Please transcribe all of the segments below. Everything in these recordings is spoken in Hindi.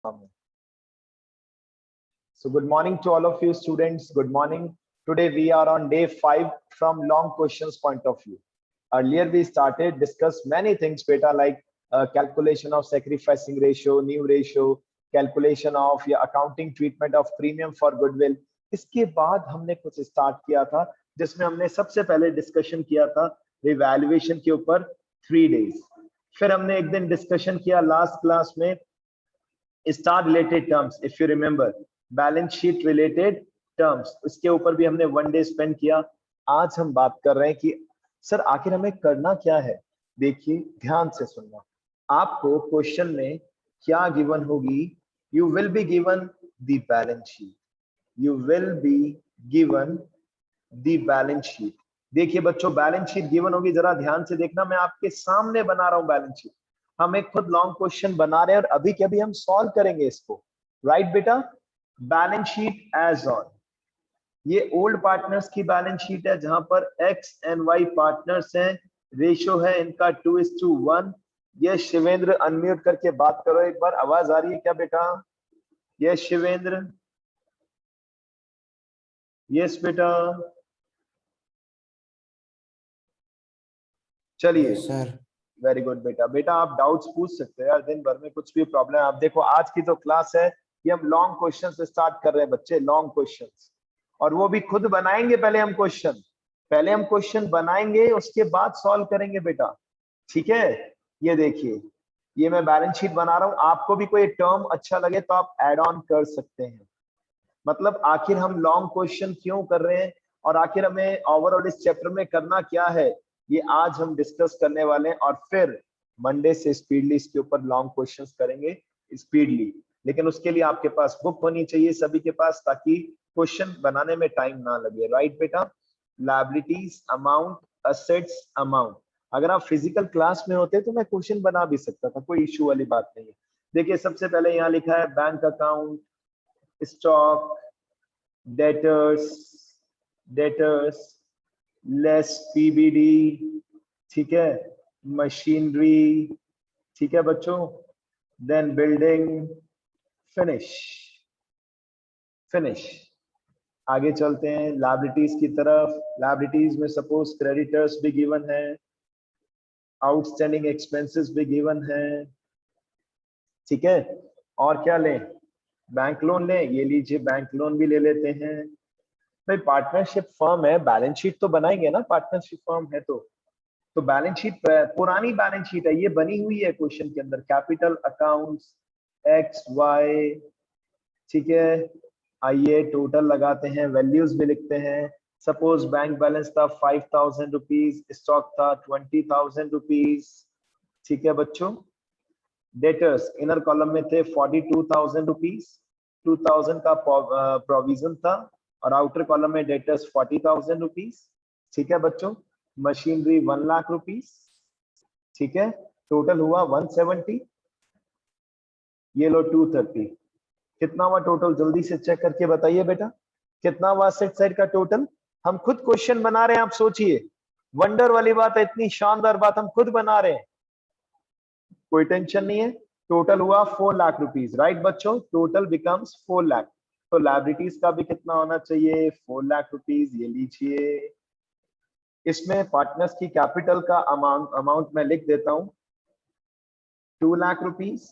So good morning to all of you students. Good morning. Today we are on day 5 from long questions point of view. Earlier we started discuss many things beta like calculation of sacrificing ratio, new ratio, calculation of या accounting treatment of premium for goodwill. इसके बाद हमने कुछ स्टार्ट किया था जिसमें हमने सबसे पहले डिस्कशन किया था रिवैल्यूएशन के ऊपर 3 days. फिर हमने एक दिन डिस्कशन किया लास्ट क्लास में star related terms, if you remember balance sheet related terms, उसके ऊपर भी हमने 1 day स्पेंड किया. आज हम बात कर रहे हैं कि सर आखिर हमें करना क्या है. देखिए ध्यान से सुनना, आपको क्वेश्चन में क्या गिवन होगी. You will be given the balance sheet, you will be given the balance sheet. देखिए बच्चों बैलेंस शीट गिवन होगी, जरा ध्यान से देखना, मैं आपके सामने बना रहा हूं बैलेंस शीट. हम एक खुद लॉन्ग क्वेश्चन बना रहे हैं और अभी के अभी हम सॉल्व करेंगे इसको. राइट बेटा, बैलेंस शीट एज ऑन. ये ओल्ड पार्टनर्स की बैलेंस शीट है जहां पर एक्स एंड वाई पार्टनर्स हैं, रेशियो है इनका 2:1. ये शिवेंद्र अनम्यूट करके बात करो एक बार. आवाज आ रही है क्या बेटा? ये शिवेंद्र, यस बेटा. चलिए सर. वेरी गुड बेटा. बेटा आप डाउट्स पूछ सकते हैं यार, दिन भर में कुछ भी प्रॉब्लम है. आप देखो आज की तो क्लास है कि हम लॉन्ग क्वेश्चन से स्टार्ट कर रहे हैं बच्चे, लॉन्ग क्वेश्चंस, और वो भी खुद बनाएंगे. पहले हम क्वेश्चन बनाएंगे, उसके बाद सॉल्व करेंगे बेटा. ठीक है, ये देखिए ये मैं बैलेंस शीट बना रहा हूं. आपको भी कोई टर्म अच्छा लगे तो आप ऐड ऑन कर सकते हैं. मतलब आखिर हम लॉन्ग क्वेश्चन क्यों कर रहे हैं और आखिर हमें ओवरऑल इस चैप्टर में करना क्या है, ये आज हम डिस्कस करने वाले हैं. और फिर मंडे से स्पीडली इसके ऊपर लॉन्ग क्वेश्चंस करेंगे स्पीडली. लेकिन उसके लिए आपके पास बुक होनी चाहिए सभी के पास, ताकि क्वेश्चन बनाने में टाइम ना लगे. राइट बेटा, लायबिलिटीज अमाउंट, असेट्स अमाउंट. अगर आप फिजिकल क्लास में होते तो मैं क्वेश्चन बना भी सकता था, कोई इश्यू वाली बात नहीं है. देखिए सबसे पहले यहाँ लिखा है bank account, stock, debtors less PBD, ठीक है, मशीनरी, ठीक है बच्चों, देन बिल्डिंग, फिनिश. आगे चलते हैं लायबिलिटीज की तरफ. लायबिलिटीज में सपोज क्रेडिटर्स भी गिवन है, आउटस्टैंडिंग एक्सपेंसेस भी गिवन है. ठीक है, और क्या लें? बैंक लोन लें. ये लीजिए बैंक लोन भी ले लेते हैं. भाई पार्टनरशिप फर्म है, बैलेंस शीट तो बनाएंगे ना. पार्टनरशिप फर्म है तो बैलेंस शीट पुरानी बैलेंस शीट है, ये बनी हुई है क्वेश्चन के अंदर. कैपिटल अकाउंट्स एक्स वाई, ठीक है. आइए टोटल लगाते हैं, वैल्यूज भी लिखते हैं. सपोज बैंक बैलेंस था 5,000 रुपीज, स्टॉक था 20,000 रुपीज. ठीक है बच्चों. डेटर्स इनर कॉलम में थे 42,000 रुपीज, 2,000 का प्रोविजन था, और आउटर कॉलम में डेटर्स 40,000 रुपीज. ठीक है बच्चों. मशीनरी 1 लाख रुपीज, ठीक है. टोटल हुआ 170. ये लो 230. कितना हुआ टोटल? जल्दी से चेक करके बताइए बेटा, कितना हुआ सेट साइड का टोटल? हम खुद क्वेश्चन बना रहे हैं, आप सोचिए. वंडर वाली बात है, इतनी शानदार बात हम खुद बना रहे हैं, कोई टेंशन नहीं है. टोटल हुआ 4 लाख रुपीज. राइट बच्चों, टोटल बिकम्स 4 लाख. तो लायबिलिटीज का भी कितना होना चाहिए? 4 लाख रुपीज. ये लीजिए. इसमें पार्टनर्स की कैपिटल का अमाउंट मैं लिख देता हूं, 2 लाख रुपीज.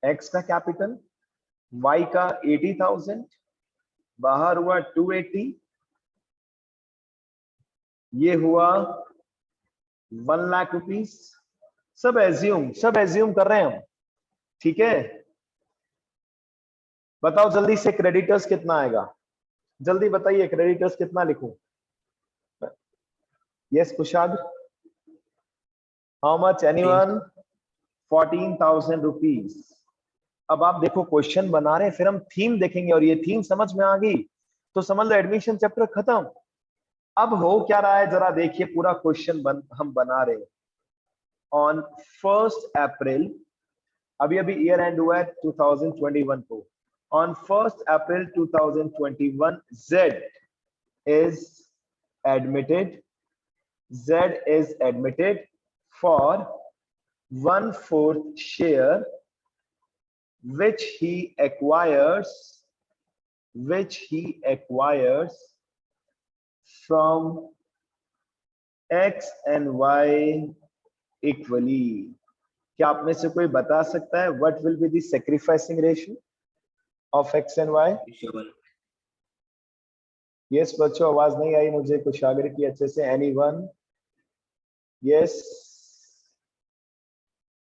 एक्स का कैपिटल, वाई का 80,000, बाहर हुआ 280. ये हुआ 1 लाख रुपीज. सब एज्यूम कर रहे हैं हम. ठीक है, बताओ जल्दी से क्रेडिटर्स कितना आएगा? जल्दी बताइए क्रेडिटर्स कितना लिखूं? Yes Kushad, how much anyone? 14,000 rupees. अब आप देखो क्वेश्चन बना रहे हैं, फिर हम थीम देखेंगे, और ये थीम समझ में आ गई तो समझ लो एडमिशन चैप्टर खत्म. अब हो क्या रहा है जरा देखिए, पूरा क्वेश्चन हम बना रहे हैं. ऑन 1 अप्रैल, अभी ईयर एंड हुआ है 2021 को. On 1 April 2021 Z is admitted for 1/4 share which he acquires from x and y equally. क्या आप में से कोई बता सकता है what will be the sacrificing ratio of x and y? Yes बच्चों, आवाज नहीं आई मुझे, कुछ आगे की अच्छे से। एनीवन? यस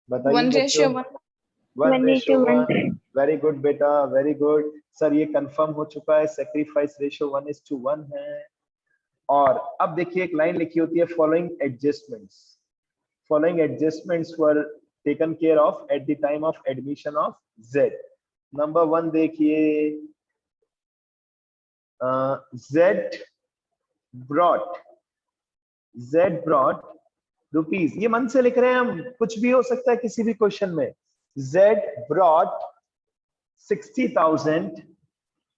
बताइए बच्चों। 1:1। वेरी गुड बेटा, वेरी गुड। सर ये कंफर्म हो चुका है, सेक्रीफाइस रेशियो 1:1 है। और अब देखिए एक लाइन लिखी होती है, following adjustments were taken care of at the time of admission of Z। Number 1 देखिए, Z brought रुपीज, ये मन से लिख रहे हैं हम, कुछ भी हो सकता है किसी भी क्वेश्चन में। Z brought 60,000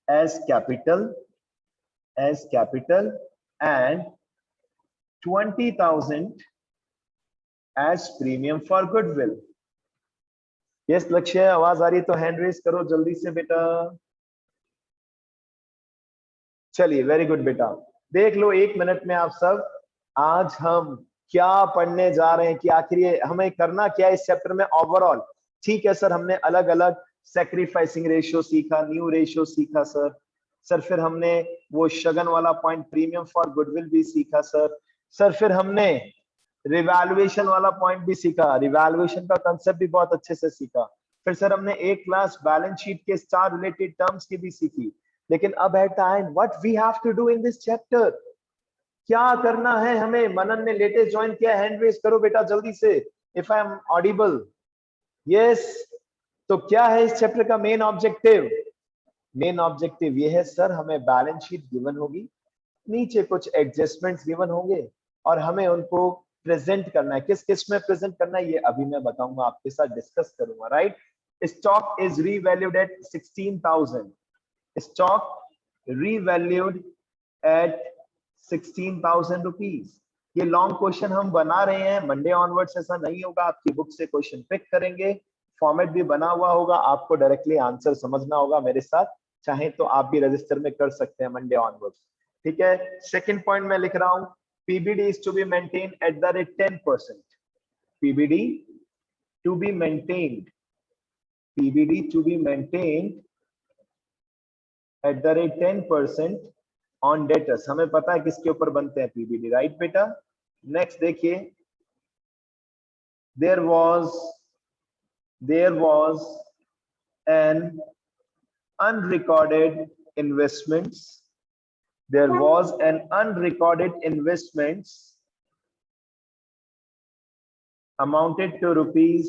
as capital and 20,000 as premium for goodwill। Yes लक्ष्य, आवाज आ रही तो हैंड रेज करो जल्दी से बेटा। चलिए वेरी गुड बेटा, देख लो 1 मिनट में आप सब आज हम क्या पढ़ने जा रहे हैं कि आखिर हमें करना क्या है इस चैप्टर में ओवरऑल। ठीक है सर, हमने अलग अलग सैक्रिफाइसिंग रेशियो सीखा, न्यू रेशियो सीखा सर फिर हमने वो शगन वाला पॉइंट प्रीमियम फॉर गुडविल भी सीखा सर फिर हमने रिवैल्यूएशन वाला पॉइंट भी सीखा, रिवैल्यूएशन का कांसेप्ट भी बहुत अच्छे से सीखा। फिर सर हमने एक क्लास बैलेंस शीट के स्टार रिलेटेड टर्म्स की भी सीखी। लेकिन अब है time what we have to do in this chapter, क्या करना है हमें। मनन ने लेटेस्ट ज्वाइन किया, हैंड रेज करो बेटा जल्दी से if I am audible. Yes, तो क्या है इस चैप्टर का मेन ऑब्जेक्टिव? मेन ऑब्जेक्टिव ये है सर, हमें बैलेंस शीट गिवन होगी, नीचे कुछ एडजस्टमेंट्स गिवन होंगे और हमें उनको प्रेजेंट करना है। किस किस में प्रेजेंट करना है ये अभी मैं बताऊंगा, आपके साथ डिस्कस करूंगा। Right, stock is revalued at 16,000, stock revalued at 16,000 rupees. ये लॉन्ग क्वेश्चन हम बना रहे हैं, मंडे ऑनवर्ड्स ऐसा नहीं होगा, आपकी बुक से क्वेश्चन पिक करेंगे, फॉर्मेट भी बना हुआ होगा, आपको डायरेक्टली आंसर समझना होगा मेरे साथ, चाहे तो आप भी रजिस्टर में कर सकते हैं मंडे ऑनवर्ड्स। ठीक है, सेकंड पॉइंट मैं लिख रहा हूं, PBD is to be maintained at the rate 10%. PBD to be maintained at the rate 10% on debtors। हमें पता है किसके ऊपर बनते हैं PBD, राइट बेटा। नेक्स्ट देखिए, there was an unrecorded investments amounted to rupees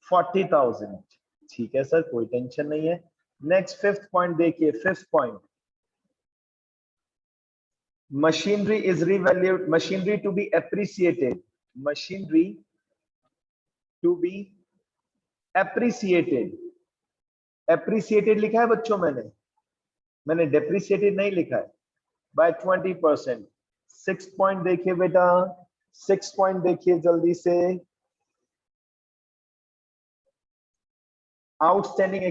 40,000। ठीक है सर, कोई टेंशन नहीं है। नेक्स्ट फिफ्थ पॉइंट देखिए, fifth point, machinery to be appreciated लिखा है बच्चों, मैंने डेप्रिसिएटेड नहीं लिखा है, बाय 20%। 6 पॉइंट देखिए बेटा, 6 पॉइंट देखिए जल्दी से, outstanding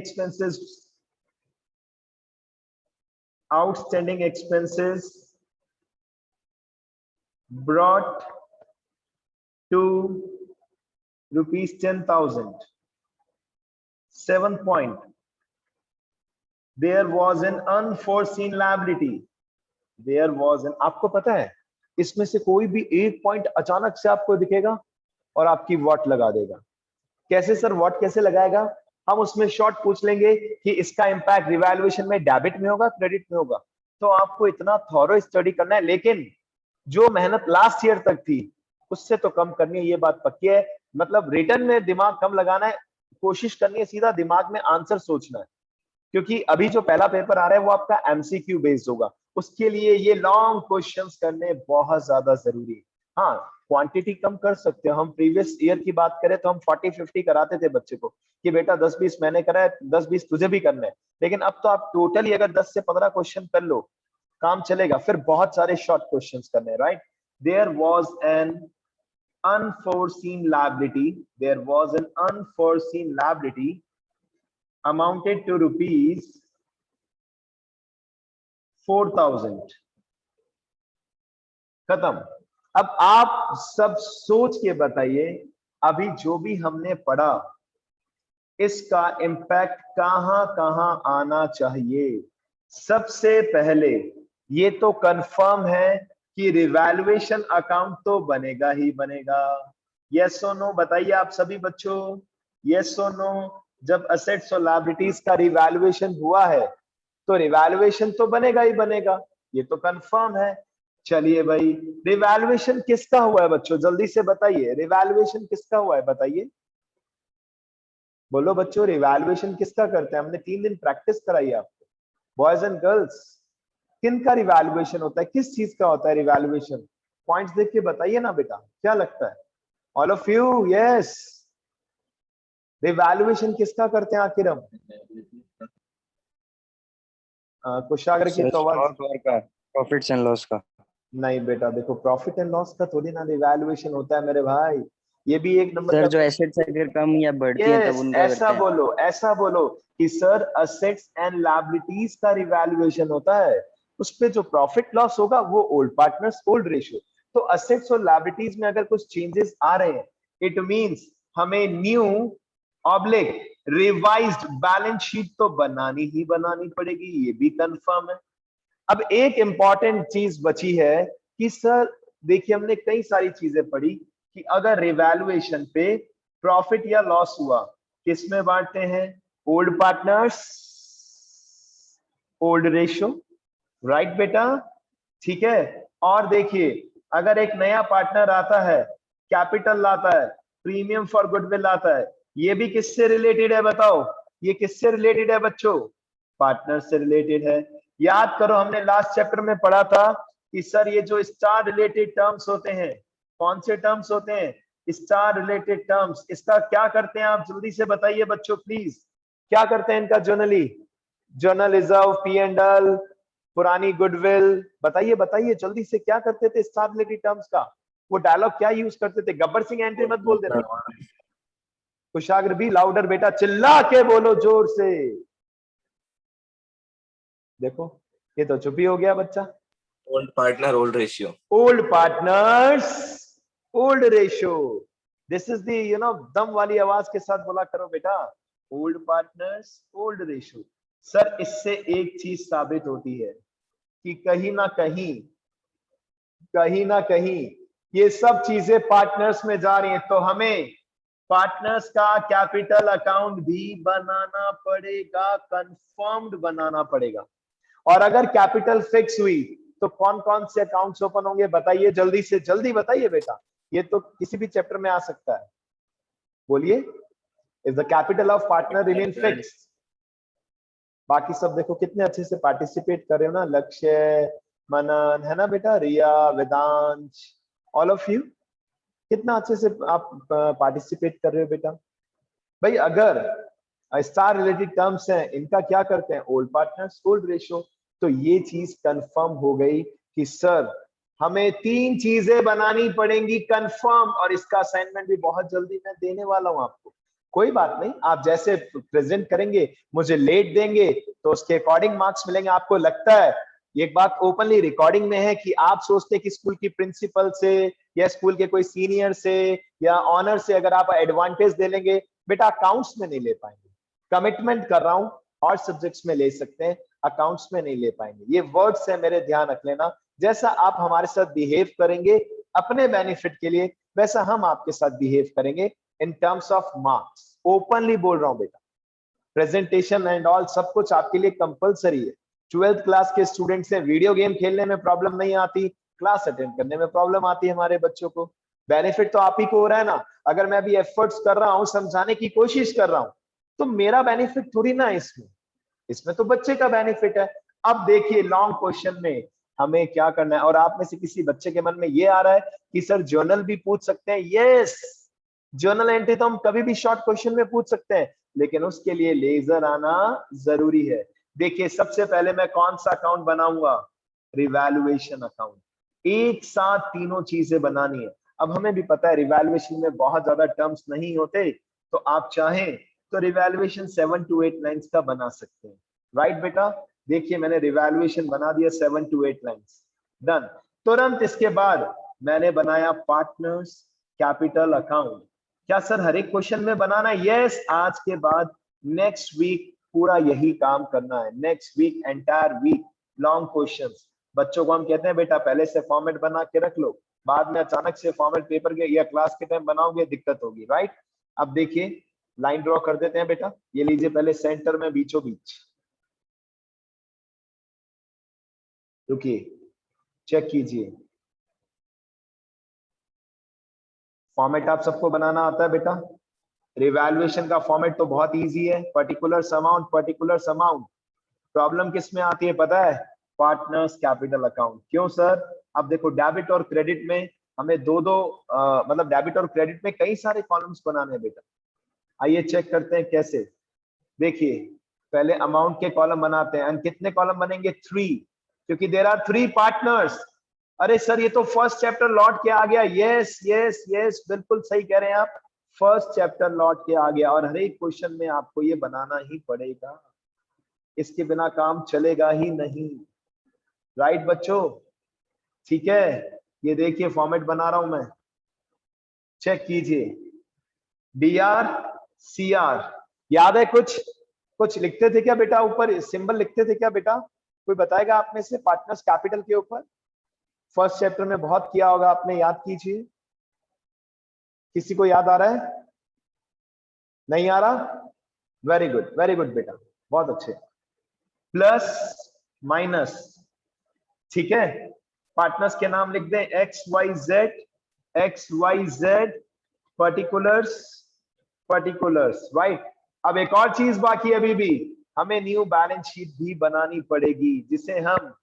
expenses brought to rupees 10,000। 7 point, there was an unforeseen liability। आपको पता है इसमें से कोई भी एक पॉइंट अचानक से आपको दिखेगा और आपकी वॉट लगा देगा। कैसे सर, वॉट कैसे लगाएगा? हम उसमें शॉर्ट पूछ लेंगे कि इसका इंपैक्ट रिवैल्यूएशन में डेबिट में होगा क्रेडिट में होगा। तो आपको इतना थॉरो स्टडी करना है, लेकिन जो मेहनत लास्ट ईयर तक थी उससे तो कम करनी है, ये बात पक्की है। मतलब रिटर्न में दिमाग कम लगाना है, कोशिश करनी है सीधा दिमाग में आंसर सोचना है, क्योंकि अभी जो पहला पेपर आ रहा है वो आपका MCQ बेस्ड होगा, उसके लिए ये लॉन्ग क्वेश्चंस करने बहुत ज्यादा जरूरी है। हाँ, क्वांटिटी कम कर सकते हो। हम प्रीवियस ईयर की बात करें तो हम 40-50 कराते थे बच्चे को कि बेटा 10-20 मैंने करा है, 10-20 तुझे भी करना है। लेकिन अब तो आप टोटली अगर 10 से 15 क्वेश्चन कर लो काम चलेगा, फिर बहुत सारे शॉर्ट क्वेश्चंस करने। Right, there was an unforeseen liability. There was an unforeseen liability amounted to rupees 4,000. खत्म। अब आप सब सोच के बताइए, अभी जो भी हमने पढ़ा इसका इम्पैक्ट कहां कहां आना चाहिए। सबसे पहले ये तो कंफर्म है कि रिवैल्यूएशन अकाउंट तो बनेगा ही बनेगा। यस और नो बताइए आप सभी बच्चों, यस और नो। जब असेट्स और लायबिलिटीज का रिवैल्यूएशन हुआ है तो रिवैल्यूएशन तो बनेगा ही बनेगा, ये तो कंफर्म है। चलिए भाई, रिवैल्यूएशन किसका हुआ है बच्चों, जल्दी से बताइए, रिवैल्यूएशन किसका हुआ है बताइए। बोलो बच्चों, रिवैल्यूएशन किसका करते हैं, हमने 3 दिन प्रैक्टिस कराई आपको। बॉयज एंड गर्ल्स, किनका रिवैल्यूएशन होता है, किस चीज का होता है रिवैल्यूएशन, पॉइंट्स देख के बताइए ना बेटा, क्या लगता है। All of you, yes. Revaluation किसका करते हैं आखिर हम, कुशाग्र की तो आवाज। प्रॉफिट्स एंड लॉस का। नहीं बेटा, देखो प्रॉफिट एंड लॉस का थोड़ी ना रिवैल्यूएशन होता है मेरे भाई, ये भी एक नंबर सर का। जो एसेट्स अगर कम या बढ़ती है तब उनका ऐसा करते हैं। बोलो, ऐसा बोलो कि सर असेट्स एंड लायबिलिटीज का रिवैल्यूएशन होता है, उस पे जो प्रॉफिट लॉस होगा वो ओल्ड पार्टनर्स ओल्ड रेशियो। तो असेट्स और लायबिलिटीज में अगर कुछ चेंजेस आ रहे हैं, इट मींस हमें new oblique revised balance sheet तो बनानी ही बनानी पड़ेगी, ये भी कंफर्म है। अब एक इंपॉर्टेंट चीज बची है कि सर देखिए, हमने कई सारी चीजें पढ़ी कि अगर रिवैल्यूएशन पे प्रॉफिट या लॉस हुआ, किस में बांटते हैं, old partners old ratio, right बेटा, ठीक है। और देखिए, अगर एक नया पार्टनर आता है, कैपिटल लाता है, प्रीमियम फॉर गुडविल लाता है, ये भी किससे रिलेटेड है बताओ, ये किससे रिलेटेड है बच्चों, पार्टनर से रिलेटेड है। याद करो, हमने लास्ट चैप्टर में पढ़ा था कि सर ये जो स्टार रिलेटेड टर्म्स होते हैं, कौन से टर्म्स होते हैं, स्टार रिलेटेड टर्म्स, इसका क्या करते हैं आप जल्दी से बताइए बच्चों प्लीज, क्या करते हैं इनका generally, journal reserve, P and L, पुरानी गुडविल, बताइए बताइए जल्दी से, क्या करते थे स्टार रिलेटेड टर्म्स का, वो डायलॉग क्या यूज करते थे, गब्बर सिंह एंट्री मत बोल देना। कुशाग्र भी लाउडर बेटा, चिल्ला के बोलो जोर से। देखो ये तो चुप ही हो गया बच्चा। Old partner old ratio, old partners old ratio, this is the दम वाली आवाज के साथ बोला करो बेटा, old partners old ratio. Sir इससे एक चीज साबित होती है कि कहीं ना कहीं ये सब चीजें पार्टनर्स में जा रही हैं, तो हमें पार्टनर्स का कैपिटल अकाउंट भी बनाना पड़ेगा, कंफर्म्ड बनाना पड़ेगा। और अगर कैपिटल फिक्स हुई तो कौन कौन से अकाउंट्स ओपन होंगे बताइए, जल्दी से जल्दी बताइए बेटा, ये तो किसी भी चैप्टर में आ सकता है, बोलिए। If the capital of partner remain fixed, बाकी सब देखो कितने अच्छे से पार्टिसिपेट कर रहे हो ना, लक्ष्य, मनन, है ना बेटा, रिया, वेदांश, ऑल ऑफ यू, कितना अच्छे से आप पार्टिसिपेट कर रहे हो बेटा। भाई अगर स्टार रिलेटेड टर्म्स हैं, इनका क्या करते हैं, ओल्ड पार्टनर्स ओल्ड रेशियो। तो ये चीज कंफर्म हो गई कि सर हमें 3 चीजें बनानी पड़ेंगी कंफर्म, और इसका असाइनमेंट भी बहुत जल्दी मैं देने वाला हूं आपको। कोई बात नहीं, आप जैसे प्रेजेंट करेंगे, मुझे लेट देंगे तो उसके अकॉर्डिंग मार्क्स मिलेंगे। आपको लगता है, एक बात ओपनली रिकॉर्डिंग में है कि आप सोचते हैं कि स्कूल की प्रिंसिपल से या स्कूल के कोई सीनियर से या ऑनर से अगर आप एडवांटेज दे लेंगे, बेटा अकाउंट्स में नहीं ले पाएंगे, कमिटमेंट कर रहा हूं, और सब्जेक्ट्स में ले सकते हैं, अकाउंट्स में नहीं ले पाएंगे। ये वर्ड्स है मेरे, ध्यान रख लेना। जैसा आप हमारे साथ बिहेव करेंगे अपने बेनिफिट के लिए, वैसा हम आपके साथ बिहेव करेंगे in terms of marks. Openly बोल रहा हूं बेटा, प्रेजेंटेशन एंड ऑल सब कुछ आपके लिए कंपलसरी है। 12th क्लास के स्टूडेंट से वीडियो गेम खेलने में प्रॉब्लम नहीं आती, क्लास अटेंड करने में प्रॉब्लम आती है हमारे बच्चों को। बेनिफिट तो आप ही को हो रहा है ना, अगर मैं भी एफर्ट्स कर रहा हूं, समझाने की कोशिश कर रहा हूं, तो मेरा बेनिफिट थोड़ी ना है इसमें तो बच्चे का बेनिफिट है। अब देखिए लॉन्ग क्वेश्चन में हमें क्या करना है, और आप में से किसी बच्चे के मन में ये आ रहा है कि सर जर्नल भी पूछ सकते हैं, यस, जर्नल एंट्री तो हम कभी भी शॉर्ट क्वेश्चन में पूछ सकते हैं, लेकिन उसके लिए लेजर आना जरूरी है। देखिए सबसे पहले मैं कौन सा अकाउंट बनाऊंगा, रिवैल्यूएशन अकाउंट। एक साथ तीनों चीजें बनानी है। अब हमें भी पता है रिवैल्यूएशन में बहुत ज्यादा टर्म्स नहीं होते, तो आप चाहें तो रिवैल्यूएशन 7 to 8 लाइंस का बना सकते हैं। राइट बेटा, देखिए मैंने रिवैल्यूएशन बना दिया 7 to 8 लाइंस, डन। तुरंत इसके बाद मैंने बनाया पार्टनर्स कैपिटल अकाउंट। क्या सर हर एक क्वेश्चन में बनाना है? यस, आज के बाद नेक्स्ट वीक पूरा यही काम करना है। Next week entire week long questions. बच्चों को हम कहते हैं बेटा पहले से फॉर्मेट बना के रख लो, बाद में अचानक से फॉर्मेट पेपर के या क्लास के टाइम बनाओगे दिक्कत होगी। राइट, अब देखिए लाइन ड्रॉ कर देते हैं बेटा। ये लीजिए पहले सेंटर में बीचों बीच, रुकिए चेक कीजिए। फॉर्मेट आप सबको बनाना आता है बेटा? रिवैल्यूएशन का फॉर्मेट तो बहुत इजी है, particular amount particular amount. Problem किस में आती है पता है? Partners capital account. क्यों सर? अब देखो डेबिट और क्रेडिट में हमें दो मतलब डेबिट और क्रेडिट में कई सारे कॉलम्स बनाने हैं बेटा। आइए चेक करते हैं कैसे। देखिए पहले अमाउंट के कॉलम बनाते हैं, कितने कॉलम बनेंगे? 3, क्योंकि देयर आर 3 पार्टनर्स। अरे सर ये तो फर्स्ट चैप्टर लौट के आ गया। यस यस यस, बिल्कुल सही कह रहे हैं आप, फर्स्ट चैप्टर लौट के आ गया। और हर एक क्वेश्चन में आपको ये बनाना ही पड़ेगा, इसके बिना काम चलेगा ही नहीं। राइट बच्चों, ठीक है। ये देखिए फॉर्मेट बना रहा हूं मैं, चेक कीजिए। BR CR, याद है कुछ कुछ लिखते थे क्या बेटा? ऊपर सिंबल लिखते थे क्या बेटा? कोई बताएगा आप में से? पार्टनर्स कैपिटल के ऊपर फर्स्ट चैप्टर में बहुत किया होगा आपने, याद कीजिए। किसी को याद आ रहा है? नहीं आ रहा? वेरी गुड बेटा, बहुत अच्छे। प्लस माइनस, ठीक है। पार्टनर्स के नाम लिख दें XYZ पर्टिकुलर्स। राइट, अब एक और चीज बाकी अभी भी, हमें न्यू बैलेंस शीट भी बनानी पड़ेगी, जिसे हम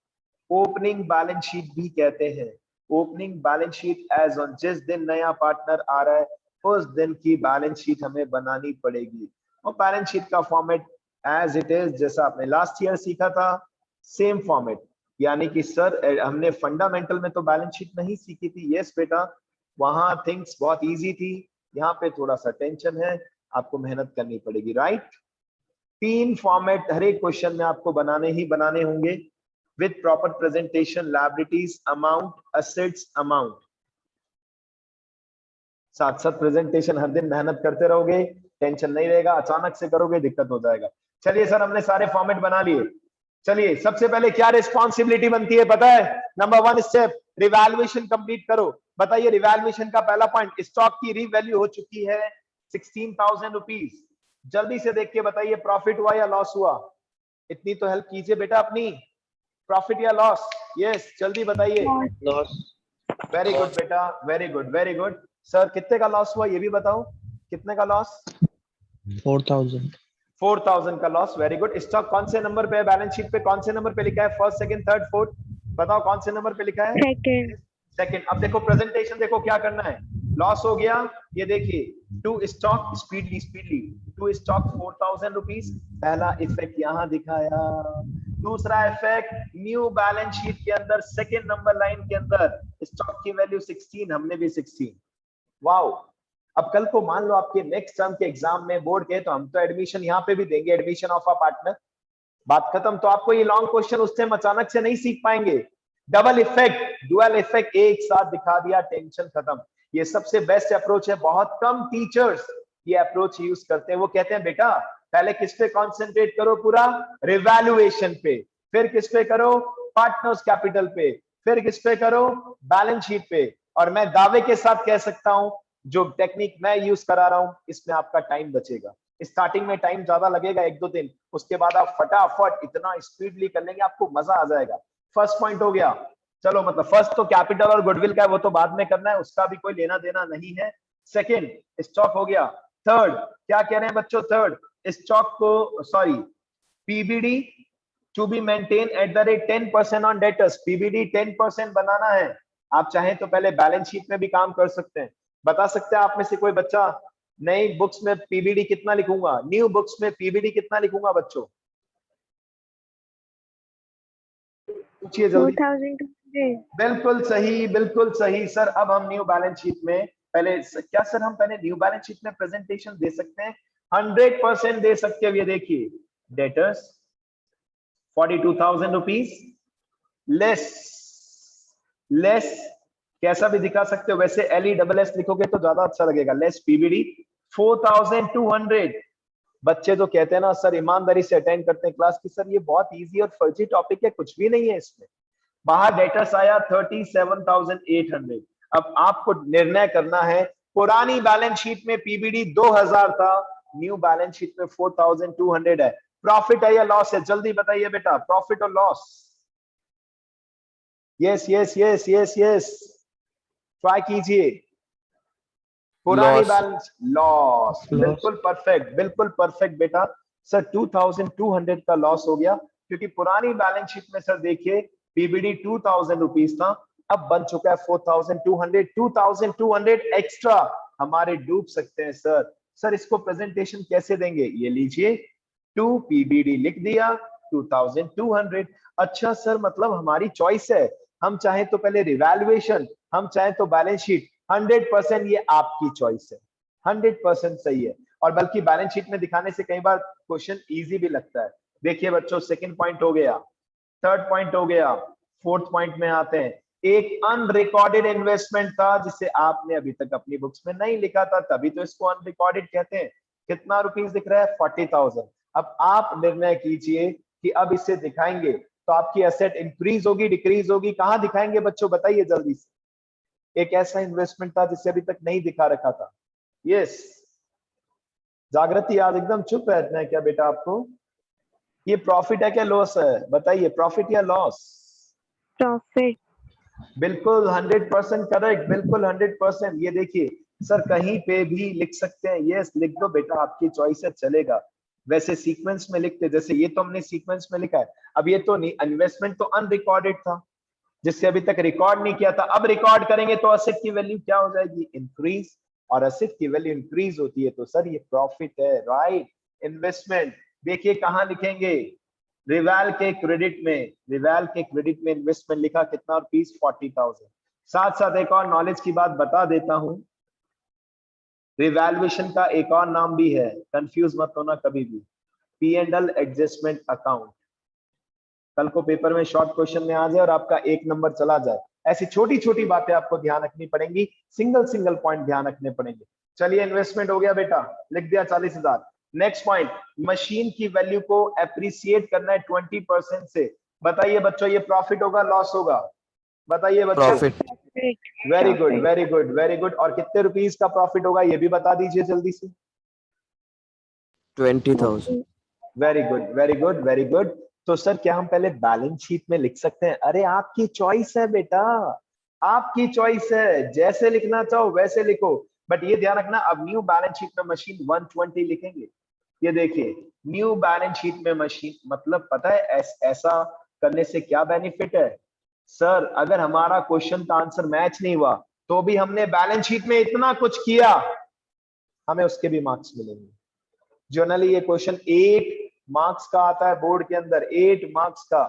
ओपनिंग बैलेंस शीट भी कहते हैं। Opening balance sheet as on, जिस दिन नया पार्टनर आ रहा है उस दिन की बैलेंस शीट हमें बनानी पड़ेगी। और बैलेंस शीट का फॉर्मेट एज इट इज, जैसा आपने लास्ट ईयर सीखा था, सेम फॉर्मेट। यानी कि सर हमने फंडामेंटल में तो बैलेंस शीट नहीं सीखी थी। यस बेटा, वहां थिंग्स बहुत इजी थी, यहाँ पे थोड़ा सा टेंशन है, आपको मेहनत करनी पड़ेगी। राइट, 3 फॉर्मेट हर एक क्वेश्चन में आपको बनाने ही बनाने होंगे, with proper presentation, liabilities, amount, assets, amount। साथ साथ प्रेजेंटेशन हर दिन मेहनत करते रहोगे, टेंशन नहीं रहेगा, अचानक से करोगे दिक्कत हो जाएगा। चलिए सर हमने सारे फॉर्मेट बना लिए। चलिए सबसे पहले क्या रिस्पॉन्सिबिलिटी बनती है पता है? नंबर 1 स्टेप, रिवैल्यूएशन कंप्लीट करो। बताइए रिवैल्यूएशन का पहला पॉइंट, स्टॉक की रीवैल्यू हो चुकी है 16,000 रुपीज। जल्दी से देख के बताइए प्रॉफिट हुआ या लॉस हुआ? इतनी तो हेल्प कीजिए बेटा अपनी। प्रॉफिट या लॉस? यस, जल्दी बताइए। लॉस। वेरी गुड बेटा, वेरी गुड। सर कितने का लॉस हुआ ये भी बताओ, कितने का लॉस? 4,000 का लॉस। Very good. स्टॉक कौन से नंबर पे है बैलेंस शीट पे? कौन से नंबर पे लिखा है? First, second, third, fourth? बताओ कौन से नंबर पे लिखा है? सेकंड। अब देखो प्रेजेंटेशन, देखो क्या करना है। लॉस हो गया, ये देखिए to stock, speedily to stock 4,000 rupees. पहला इफेक्ट यहां दिखाया। दूसरा इफेक्ट न्यू बैलेंस शीट के अंदर सेकंड नंबर लाइन के अंदर स्टॉक की वैल्यू 16, हमने भी 16। वाओ। अब कल को मान लो आपके नेक्स्ट टर्म के एग्जाम में बोर्ड के, तो हम तो एडमिशन यहाँ पे भी देंगे, एडमिशन ऑफ अ पार्टनर, बात खत्म। तो आपको ये लॉन्ग क्वेश्चन उस टाइम अचानक से नहीं सीख पाएंगे। डबल इफेक्ट, डुअल इफेक्ट एक साथ दिखा दिया, टेंशन खत्म। ये सबसे बेस्ट अप्रोच है, बहुत कम टीचर्स ये अप्रोच यूज करते हैं। वो कहते हैं बेटा पहले किस पे कॉन्सेंट्रेट करो, पूरा रिवैल्यूएशन पे, फिर किस पे करो, पार्टनर्स कैपिटल पे, फिर किस पे करो, बैलेंस शीट पे। और मैं दावे के साथ कह सकता हूं जो टेक्निक मैं यूज करा रहा हूं इसमें आपका टाइम बचेगा। स्टार्टिंग में टाइम ज्यादा लगेगा 1-2 दिन, उसके बाद आप फटाफट इतना स्पीडली कर लेंगे, आपको मजा आ जाएगा। फर्स्ट पॉइंट हो गया। चलो मतलब फर्स्ट तो कैपिटल और गुडविल का है, वो तो बाद में करना है, उसका भी कोई लेना देना नहीं है। सेकंड स्टॉक हो गया। थर्ड क्या कह रहे हैं बच्चों? थर्ड स्टॉक को, sorry, PBD to be maintain at the rate 10% on debtors. PBD 10% बनाना है। आप चाहें तो पहले बैलेंस शीट में भी काम कर सकते हैं। बता सकते हैं आप में से कोई बच्चा नई बुक्स में पीबीडी कितना लिखूंगा? न्यू बुक्स में पीबीडी कितना लिखूंगा बच्चों? पूछिए जल्दी। बिल्कुल सही, बिल्कुल सही सर। अब हम न्यू बैलेंस शीट में पहले क्या सर, हम पहले न्यू बैलेंस शीट में प्रेजेंटेशन दे सकते हैं? 100% दे सकते हैं। ये देखिए, डेटर्स 42,000 रुपीज लेस, लेस कैसा भी दिखा सकते हो, वैसे LESS लिखोगे तो ज्यादा अच्छा लगेगा। Less PBD 4,200। बच्चे तो कहते हैं ना सर, ईमानदारी से अटेंड करते हैं क्लास की, सर ये बहुत इजी और फर्जी टॉपिक है, कुछ भी नहीं है इसमें। बाहर डेटर्स आया 37,800। अब आपको निर्णय करना है, पुरानी बैलेंस शीट में PBD 2,000 था, न्यू बैलेंस शीट में 4,200 है। प्रॉफिट है या लॉस है? जल्दी बताइए बेटा, प्रॉफिट और loss. Yes yes yes yes yes, try कीजिए। पुरानी Loss. Balance, loss. Loss. बिल्कुल परफेक्ट, बिल्कुल परफेक्ट बेटा। सर 2,200 का लॉस हो गया, क्योंकि पुरानी बैलेंस शीट में सर देखिए PBD 2,000 रुपीज था, अब बन चुका है 4,200। 2,200 एक्स्ट्रा हमारे डूब सकते हैं सर। सर इसको प्रेजेंटेशन कैसे देंगे? ये लीजिए, 2 PBD लिख दिया, 2,200। अच्छा सर, मतलब हमारी चॉइस है, हम चाहे तो पहले रिवैल्यूएशन, हम चाहे तो बैलेंस शीट। 100% ये आपकी चॉइस है, 100% सही है। और बल्कि बैलेंस शीट में दिखाने से कई बार क्वेश्चन इजी भी लगता है। देखिए बच्चों, सेकंड पॉइंट हो गया, थर्ड पॉइंट हो गया, फोर्थ पॉइंट में आते हैं। एक अनरिकॉर्डेड इन्वेस्टमेंट था जिसे आपने अभी तक अपनी बुक्स में नहीं लिखा था, तभी तो इसको अनरिकॉर्डेड कहते हैं। कितना रुपीस दिख रहा है? 40,000। अब आप निर्णय कीजिए कि अब इसे दिखाएंगे तो आपकी एसेट इंक्रीज होगी, डिक्रीज होगी, कहां दिखाएंगे बच्चों, बताइए जल्दी से। एक ऐसा इन्वेस्टमेंट था जिसे अभी तक नहीं दिखा रखा था। यस, जागृति आज एकदम चुप रहना है क्या बेटा आपको? ये प्रॉफिट है क्या लॉस है? बताइए, प्रॉफिट या लॉस? प्रॉफिट। बिल्कुल 100% करेक्ट, बिल्कुल 100%। ये देखिए सर, कहीं पे भी लिख सकते हैं, यस लिख दो बेटा, आपकी चॉइस है, चलेगा। वैसे सीक्वेंस में लिखते, जैसे ये तो हमने सीक्वेंस में लिखा है। अब ये तो नहीं, इन्वेस्टमेंट तो अनरिकॉर्डेड था जिससे अभी तक रिकॉर्ड नहीं किया था, अब रिकॉर्ड करेंगे तो असेट की वैल्यू क्या हो जाएगी? इंक्रीज। और असेट की वैल्यू इंक्रीज होती है तो सर ये प्रॉफिट है, राइट। इन्वेस्टमेंट देखिए कहां लिखेंगे? रिवाल के क्रेडिट में, रिवाल के क्रेडिट में इन्वेस्टमेंट लिखा, कितना रुपीस? 40,000। साथ साथ एक और नॉलेज की बात बता देता हूं, रिवैल्यूएशन का एक और नाम भी है, कंफ्यूज मत होना कभी भी, P&L एडजस्टमेंट अकाउंट। कल को पेपर में शॉर्ट क्वेश्चन में आ जाए और आपका 1 नंबर चला जाए, ऐसी छोटी छोटी बातें आपको ध्यान रखनी पड़ेंगी, सिंगल सिंगल पॉइंट ध्यान रखने पड़ेंगे। चलिए, इन्वेस्टमेंट हो गया बेटा, लिख दिया 40,000। नेक्स्ट पॉइंट, मशीन की वैल्यू को एप्रिसिएट करना है 20% से। बताइए बच्चों, ये प्रॉफिट होगा लॉस होगा? बताइए बच्चों। Profit. Very good, very good, very good. और कितने रुपीस का प्रॉफिट होगा ये भी बता दीजिए जल्दी से। 20,000. Very good, very good, very good. तो सर क्या हम पहले बैलेंस शीट में लिख सकते हैं? अरे आपकी चॉइस है बेटा, आपकी चॉइस है, जैसे लिखना चाहो वैसे लिखो। बट ये ध्यान रखना, अब न्यू बैलेंस शीट में मशीन 120 लिखेंगे। ये देखिए, न्यू बैलेंस शीट में मशीन, मतलब पता है ऐसा करने से क्या बेनिफिट है? सर अगर हमारा क्वेश्चन का आंसर मैच नहीं हुआ तो भी हमने बैलेंस शीट में इतना कुछ किया, हमें उसके भी मार्क्स मिलेंगे। जनरली ये क्वेश्चन 8 मार्क्स का आता है बोर्ड के अंदर, 8 मार्क्स का,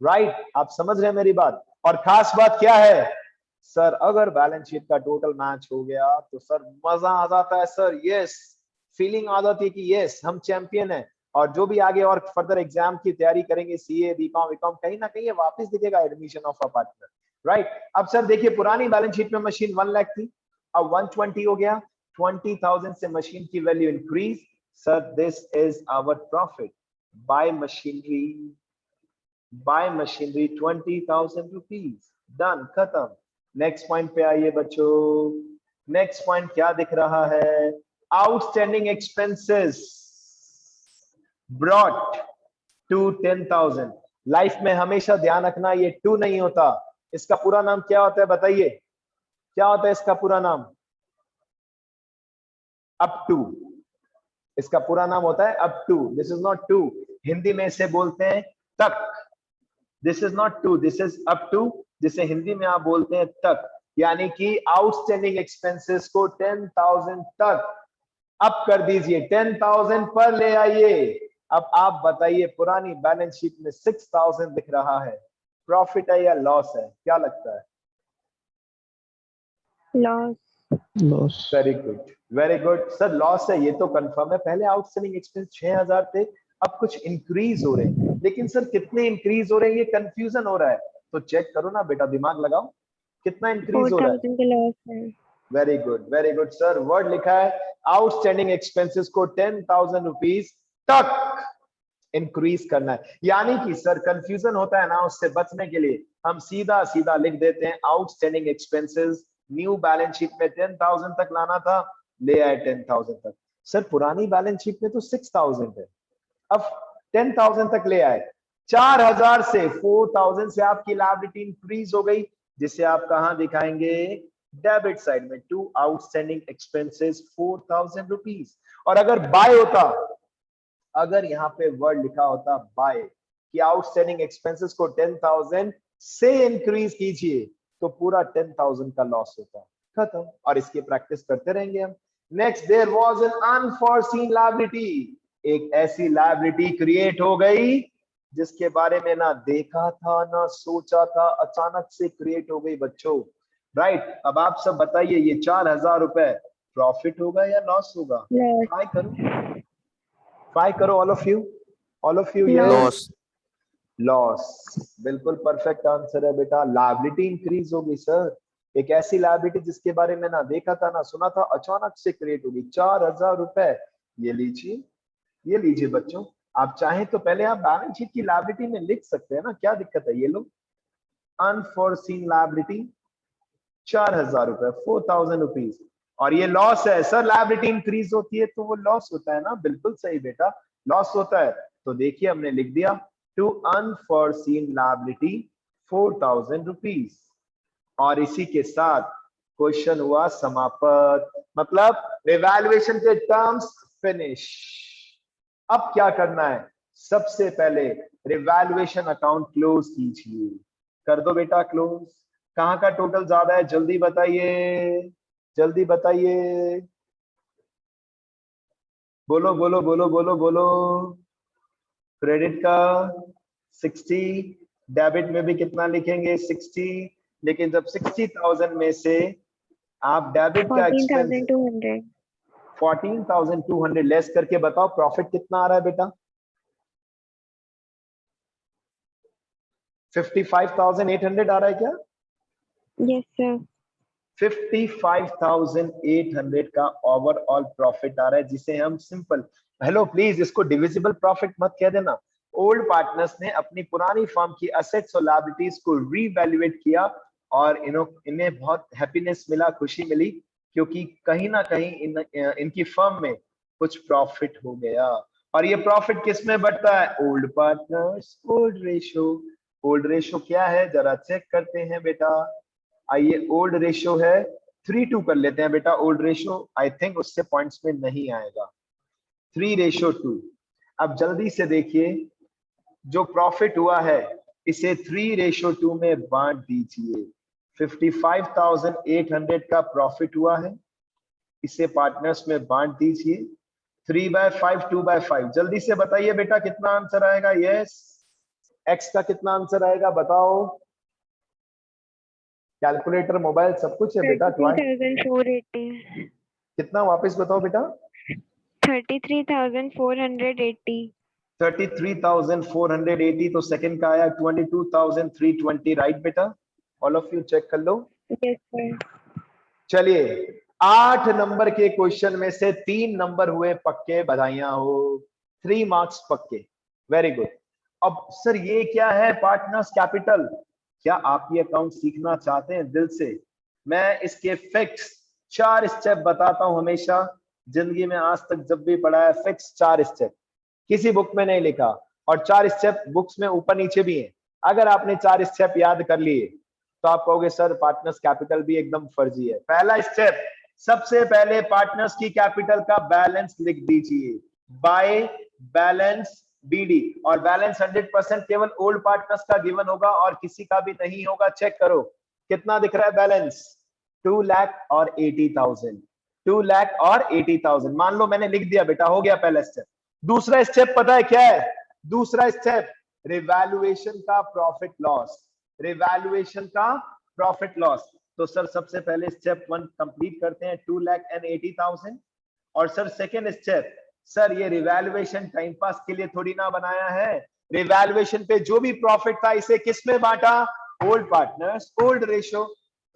राइट। आप समझ रहे हैं मेरी बात? और खास बात क्या है सर, अगर बैलेंस शीट का टोटल मैच हो गया तो सर मजा आ जाता है सर, यस, फीलिंग आ जाती है कि यस हम चैंपियन है। और जो भी आगे और फर्दर एग्जाम की तैयारी करेंगे, CA BCom VCom, कहीं ना कहीं ये वापस दिखेगा admission of a partner, right. अब सर देखिए, पुरानी बैलेंस शीट में मशीन 1 लाख थी, अब 120 हो गया, 20,000 से मशीन की value increase. Sir, this is our profit. Buy machinery 20,000 rupees. Done, खत्म। नेक्स्ट पॉइंट पे आइए बच्चों। नेक्स्ट पॉइंट क्या दिख रहा है? Outstanding expenses brought to 10,000। Life में हमेशा ध्यान रखना, ये टू नहीं होता, इसका पूरा नाम क्या होता है? बताइए क्या होता है इसका पूरा नाम? Up to. इसका पूरा नाम होता है up to. This is not to, Hindi में इसे बोलते हैं तक। This is not to, this is up to, जिसे हिंदी में आप बोलते हैं तक। यानी कि आउटस्टैंडिंग एक्सपेंसेस को 10,000 तक अप कर दीजिए, 10,000 पर ले आइए। अब आप बताइए, पुरानी बैलेंस शीट में 6,000 दिख रहा है, प्रॉफिट है या लॉस है, क्या लगता है? loss, loss. Very good sir, loss है ये तो कंफर्म है। पहले आउटस्टैंडिंग एक्सपेंस 6000 थे, अब कुछ इंक्रीज हो रहे हैं, लेकिन सर कितने इंक्रीज हो रहे हैं ये कंफ्यूजन हो रहा है, तो चेक करो ना बेटा, दिमाग लगाओ, कितना इंक्रीज हो रहा है? 4000 का loss है। वेरी गुड सर, वर्ड लिखा है आउटस्टैंडिंग एक्सपेंसेस को 10,000 रुपीज तक इंक्रीज करना है। यानी कि सर कंफ्यूजन होता है ना, उससे बचने के लिए हम सीधा सीधा लिख देते हैं outstanding expenses, new balance sheet में 10,000 तक लाना था, ले आए 10,000 तक। सर पुरानी बैलेंस शीट में तो 6,000 है, अब 10,000 तक ले आए, 4,000 से 4,000 से आपकी लायबिलिटी इंक्रीज हो गई, जिसे आप कहां दिखाएंगे? डेबिट साइड में, टू आउटस्टैंडिंग एक्सपेंसेस 4,000 रुपीज। और अगर बाय होता, अगर यहाँ पे वर्ड लिखा होता बाय कि आउटस्टैंडिंग एक्सपेंसेस को 10,000 से इंक्रीज कीजिए, तो पूरा 10,000 का लॉस होता, खत्म। और इसकी प्रैक्टिस करते रहेंगे हम। Next, there was an unforeseen liability, एक ऐसी लायबिलिटी क्रिएट हो गई जिसके बारे में ना देखा था ना सोचा था, अचानक से क्रिएट हो गई बच्चों, राइट। अब आप सब बताइए, ये 4,000 रुपए प्रॉफिट होगा या लॉस होगा? loss, ट्राई करो, ट्राई करो, all of you, loss. Loss, बिल्कुल परफेक्ट आंसर है बेटा। लायबिलिटी इंक्रीज हो गई सर, एक ऐसी लायबिलिटी जिसके बारे में ना देखा था ना सुना था, अचानक से क्रिएट होगी, 4,000 रुपए। ये लीजिए बच्चों, आप चाहें तो पहले आप बैलेंस शीट की लायबिलिटी में लिख सकते हैं ना, क्या दिक्कत है? ये लो, अनफॉरसीन लायबिलिटी 4,000 रुपए, 4,000 रुपीज, और ये लॉस है सर। लायबिलिटी इंक्रीज होती है तो वो लॉस होता है ना, बिल्कुल सही बेटा, लॉस होता है। तो देखिए हमने लिख दिया टू अनफॉरसीन लायबिलिटी 4,000 रुपीज, और इसी के साथ क्वेश्चन हुआ समाप्त, मतलब रिवैल्यूएशन के टर्म्स फिनिश। अब क्या करना है? सबसे पहले रिवैल्यूएशन अकाउंट क्लोज कीजिए, कर दो बेटा क्लोज। कहां का टोटल ज्यादा है, जल्दी बताइए, जल्दी बताइए, बोलो बोलो बोलो बोलो बोलो। क्रेडिट का 60, डेबिट में भी कितना लिखेंगे? 60, लेकिन जब 60,000 में से आप डेबिट का एक्सपेंस 14,200, 14,200 लेस करके बताओ प्रॉफिट कितना आ रहा है बेटा? 55,800 आ रहा है क्या? yes sir, 55,800 का ओवरऑल प्रॉफिट आ रहा है, जिसे हम सिंपल, हेलो प्लीज इसको डिविजिबल प्रॉफिट मत कह देना। ओल्ड पार्टनर्स ने अपनी पुरानी फर्म की असेट्स और लायबिलिटीज को रीवैल्यूएट किया, और इन्हें बहुत हैप्पीनेस मिला, खुशी मिली, क्योंकि कहीं ना कहीं इनकी फर्म में कुछ प्रॉफिट हो गया। और ये प्रॉफिट किस में बढ़ता है? Old partners old ratio. Old ratio क्या है, जरा चेक करते हैं बेटा। आइए, ओल्ड रेशियो है 3:2 कर लेते हैं बेटा। ओल्ड रेशियो आई थिंक उससे पॉइंट्स में नहीं आएगा, 3:2। अब जल्दी से देखिए, जो प्रॉफिट हुआ है इसे 3:2 में बांट दीजिए। 55,800 का प्रॉफिट हुआ है, इसे पार्टनर्स में बांट दीजिए। 3/5, 2/5, जल्दी से बताइए बेटा कितना आंसर आएगा? यस, एक्स का कितना आंसर आएगा बताओ? कैलकुलेटर, मोबाइल सब कुछ है बेटा। 33,480, कितना, वापस बताओ बेटा? 33,480, 33,480, तो सेकंड का आया 22,320, राइट बेटा? ऑल ऑफ यू चेक कर लो। yes sir, चलिए, 8 नंबर के क्वेश्चन में से 3 नंबर हुए पक्के, बधाइयां हो, 3 मार्क्स पक्के, वेरी गुड। अब सर ये क्या है पार्टनर्स कैपिटल? क्या आप ये अकाउंट सीखना चाहते हैं दिल से? मैं इसके फिक्स 4 स्टेप बताता हूं हमेशा, जिंदगी में आज तक जब भी पढ़ा है फिक्स 4 स्टेप, किसी बुक में नहीं लिखा, और 4 स्टेप बुक्स में ऊपर नीचे भी हैं। अगर आपने 4 स्टेप याद कर लिए तो आप कहोगे सर पार्टनर्स कैपिटल भी एकदम फर्जी है। पहला स्टेप, सबसे पहले पार्टनर्स की कैपिटल का बैलेंस लिख दीजिए, बाय बैलेंस बीडी, और बैलेंस 100% केवल ओल्ड पार्टनर्स का गिवन होगा और किसी का भी नहीं होगा। चेक करो कितना दिख रहा है बैलेंस, 2,80,000, 2,80,000। मान लो मैंने लिख दिया बेटा, हो गया पहला स्टेप। दूसरा स्टेप पता है क्या है? दूसरा स्टेप रिवैल्यूएशन का प्रॉफिट लॉस। रिवैल्यूएशन का प्रॉफिट लॉस। तो सर सबसे पहले स्टेप 1 कंप्लीट करते हैं 2,80,000। और सर सेकेंड स्टेप, सर ये रिवैल्यूएशन टाइम पास के लिए थोड़ी ना बनाया है, रिवैल्यूएशन पे जो भी प्रॉफिट था इसे किस में बांटा, ओल्ड पार्टनर्स ओल्ड रेशियो।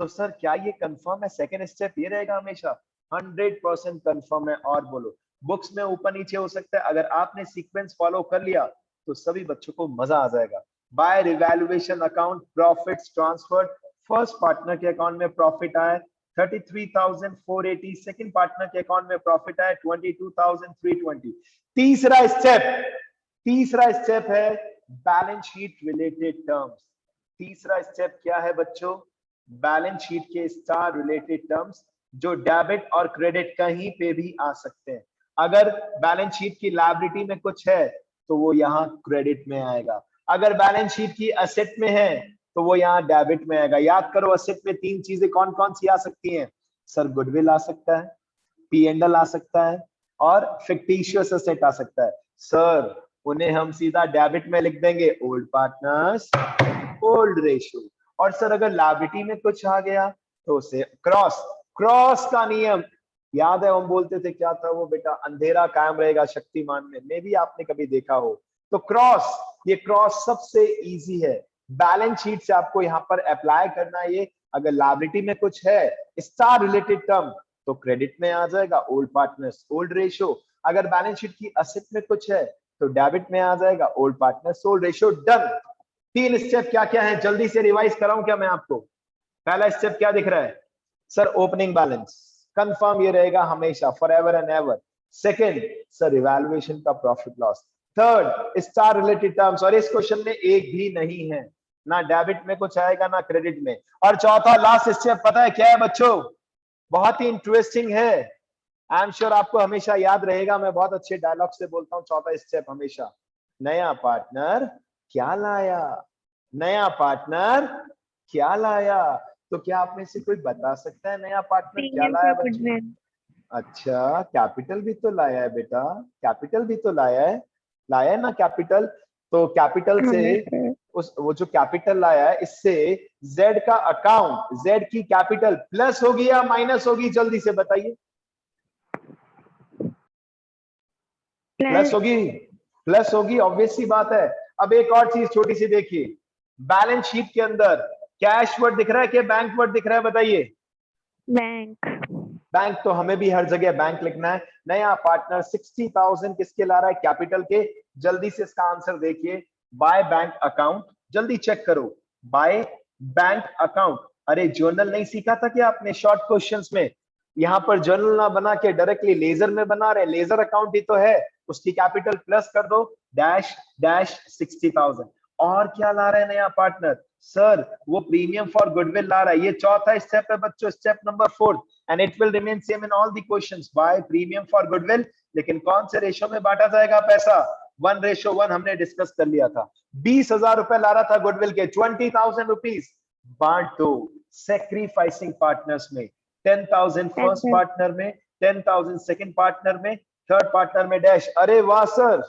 तो सर क्या ये कंफर्म है, सेकेंड स्टेप ये रहेगा हमेशा? 100% कंफर्म है। और बोलो, बुक्स में ऊपर नीचे हो सकता है, अगर आपने सीक्वेंस फॉलो कर लिया तो सभी बच्चों को मजा आ जाएगा। By revaluation account profits transferred, first partner के अकाउंट में प्रॉफिट आया 33,480, सेकंड पार्टनर के अकाउंट में प्रॉफिट आया 22,320। तीसरा स्टेप है बैलेंस शीट रिलेटेड टर्म्स। तीसरा स्टेप क्या है बच्चों? बैलेंस शीट के स्टार रिलेटेड टर्म्स, जो डेबिट और क्रेडिट कहीं पे भी आ सकते हैं। अगर बैलेंस शीट की लायबिलिटी में कुछ है तो वो यहाँ क्रेडिट में आएगा, अगर बैलेंस शीट की असेट में है तो वो यहाँ डेबिट में आएगा। याद करो, असेट में 3 चीजें कौन कौन सी आ सकती हैं? सर गुडविल आ सकता है, P&L आ सकता है, और फिक्टिशियस असेट आ सकता है। सर उन्हें हम सीधा डेबिट में लिख देंगे, ओल्ड पार्टनर्स ओल्ड रेशियो। और सर अगर लायबिलिटी में कुछ आ गया तो उसे क्रॉस का नियम याद है, हम बोलते थे क्या था वो बेटा, अंधेरा कायम रहेगा शक्तिमान में भी आपने कभी देखा हो। तो ये क्रॉस सबसे इजी है, बैलेंस शीट से आपको यहाँ पर अप्लाई करना है ये। अगर लायबिलिटी में कुछ है स्टार रिलेटेड टर्म तो क्रेडिट में आ जाएगा, ओल्ड पार्टनर्स ओल्ड रेशियो। अगर बैलेंस शीट की असेट में कुछ है तो डेबिट में आ जाएगा, old partners old ratio. Done. 3 step क्या क्या है, जल्दी से रिवाइज कराऊं क्या मैं आपको? पहला स्टेप क्या दिख रहा है सर? ओपनिंग बैलेंस कंफर्म ये रहेगा हमेशा, for ever and ever. Second sir evaluation का profit loss. Third star related terms, और इस क्वेश्चन में एक भी नहीं है, ना डेबिट में कुछ आएगा ना क्रेडिट में। और चौथा लास्ट स्टेप पता है क्या है बच्चों? बहुत ही इंटरेस्टिंग है, आई एम श्योर आपको हमेशा याद रहेगा, मैं बहुत अच्छे डायलॉग से बोलता हूँ। चौथा स्टेप हमेशा, नया पार्टनर क्या लाया, नया पार्टनर क्या लाया। तो क्या आप में से कोई बता सकता है नया पार्टनर क्या प्रीमियम लाया फॉर बच्चों? गुडविल। अच्छा, कैपिटल भी तो लाया है बेटा, कैपिटल भी तो लाया है ना कैपिटल। तो कैपिटल हाँ से सर। वो जो कैपिटल लाया है, इससे जेड का अकाउंट, जेड की कैपिटल प्लस होगी या माइनस होगी, जल्दी से बताइए। प्लस होगी, प्लस होगी, ऑब्वियस सी बात है। अब एक और चीज छोटी सी देखिए, बैलेंस शीट के अंदर कैश वर्ड दिख रहा है कि बैंक वर्ड दिख रहा है, बताइए। बैंक। बैंक, तो हमें भी हर जगह बैंक लिखना है। नया पार्टनर 60,000 किसके ला रहा है? कैपिटल के। जल्दी से इसका आंसर देखिए, बाय बैंक अकाउंट। जल्दी चेक करो, बाय बैंक अकाउंट। अरे जर्नल नहीं सीखा था क्या आपने शॉर्ट क्वेश्चंस में? यहाँ पर जर्नल ना बना के डायरेक्टली लेजर में बना रहे, लेजर अकाउंट ही तो है, उसकी कैपिटल प्लस कर दो, डैश डैश 60,000। और क्या ला रहा है नया पार्टनर? सर वो प्रीमियम फॉर गुडविल ला रहा है। ये चौथा स्टेप है बच्चों, step number 4, and it will remain same in all the questions, by premium for goodwill। लेकिन कौन से रेशो में बांटा जाएगा पैसा? 1:1 हमने डिस्कस कर लिया था। 20,000 रुपए ला रहा था गुडविल के, 20,000 रुपीज बांट दो सेक्रीफाइसिंग पार्टनर्स में। 10,000 फर्स्ट पार्टनर में, 10,000 सेकंड पार्टनर में, थर्ड पार्टनर में डैश। अरे वाह सर,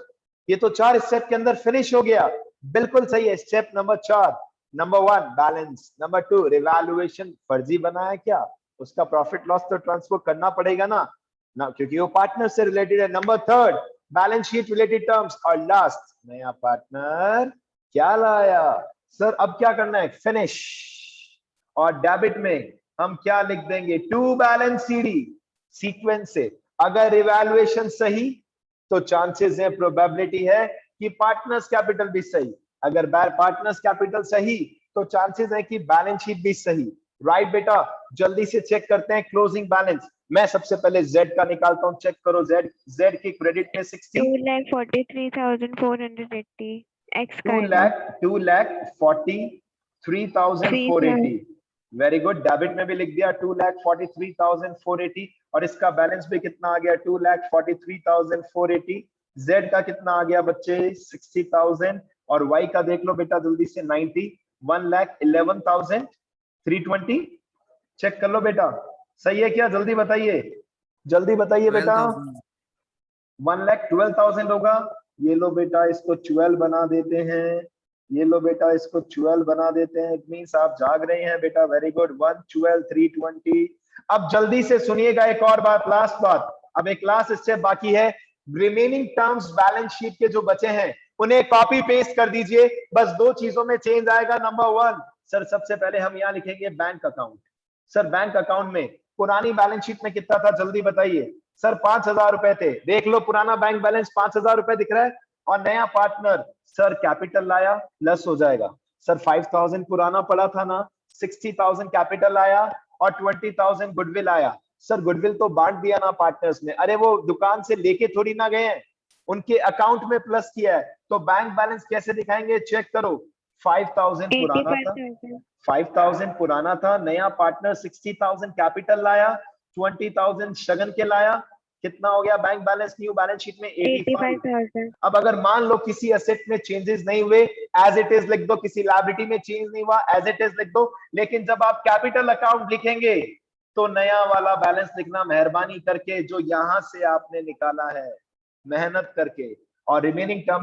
ये तो 4 स्टेप के अंदर फिनिश हो गया। बिल्कुल सही है। Step number 4, number 1 balance, number 2 revaluation. फर्जी बना है क्या? उसका प्रॉफिट लॉस तो ट्रांसफर करना पड़ेगा ना क्योंकि वो पार्टनर से रिलेटेड है। Number 3 balance sheet related terms. और लास्ट नया पार्टनर क्या लाया। सर अब क्या करना है? फिनिश। और डेबिट में हम क्या लिख देंगे? टू बैलेंस सीडी सीक्वेंस से। अगर रिवैल्यूएशन सही तो चांसेस है, प्रोबेबिलिटी है कि पार्टनर्स कैपिटल भी सही। अगर पार्टनर्स कैपिटल सही तो चांसेस है कि बैलेंस शीट भी सही। राइट बेटा, जल्दी से चेक करते हैं क्लोजिंग बैलेंस। मैं सबसे पहले जेड का निकालता हूं, चेक करो। जेड की क्रेडिट में 60, 2,43,480 एक्स का 2,43,480। Very good. डेबिट में भी लिख दिया 2,43,480, और इसका बैलेंस भी कितना आ गया? 2,43,480। जेड का कितना आ गया बच्चे? 60,000। और वाई का देख लो बेटा जल्दी से, 90, 1,11,320। चेक कर लो बेटा, सही है क्या? जल्दी बताइए, जल्दी बताइए बेटा। 1,12,000 होगा। ये लो बेटा, इसको 12 बना देते हैं। ये लो बेटा, इसको 12 बना देते हैं। इट मींस आप जाग रहे हैं बेटा, वेरी गुड। 1 12 320। अब जल्दी से सुनिएगा एक और बात, लास्ट बात, अब एक लास्ट स्टेप बाकी है। रिमेनिंग टर्म्स बैलेंस शीट के जो बचे हैं उन्हें कॉपी पेस्ट कर दीजिए। बस दो चीजों में चेंज आएगा। नंबर 1, सर सबसे पहले हम यहाँ लिखेंगे bank account. Sir bank account में पुरानी बैलेंस शीट में कितना था जल्दी बताइए। सर 5,000 रुपए थे, देख लो पुराना बैंक बैलेंस 5,000 रुपए दिख रहा है। और नया पार्टनर सर कैपिटल लाया, प्लस हो जाएगा। सर 5,000 पुराना पड़ा था ना, 60,000 कैपिटल आया और 20,000 गुडविल आया। सर गुडविल तो बांट दिया ना पार्टनर्स में, अरे वो दुकान से लेके थोड़ी ना गए हैं, उनके अकाउंट में प्लस किया है। तो बैंक बैलेंस कैसे दिखाएंगे, चेक करो। 5,000 पुराना था, 85,000 5,000 पुराना था, नया पार्टनर 60,000 कैपिटल लाया, 20,000 शगन के लाया, कितना हो गया bank balance new balance sheet में 85। 85,000 अब अगर मान लो किसी एसेट में चेंजेस नहीं हुए, एज इट इज लिख दो। किसी लायबिलिटी में चेंज नहीं हुआ, एज इट इज लिख दो। लेकिन जब आप कैपिटल अकाउंट लिखेंगे तो नया वाला बैलेंस लिखना मेहरबानी करके, जो यहां से आपने निकाला है मेहनत करके। और रिमेनिंग टर्म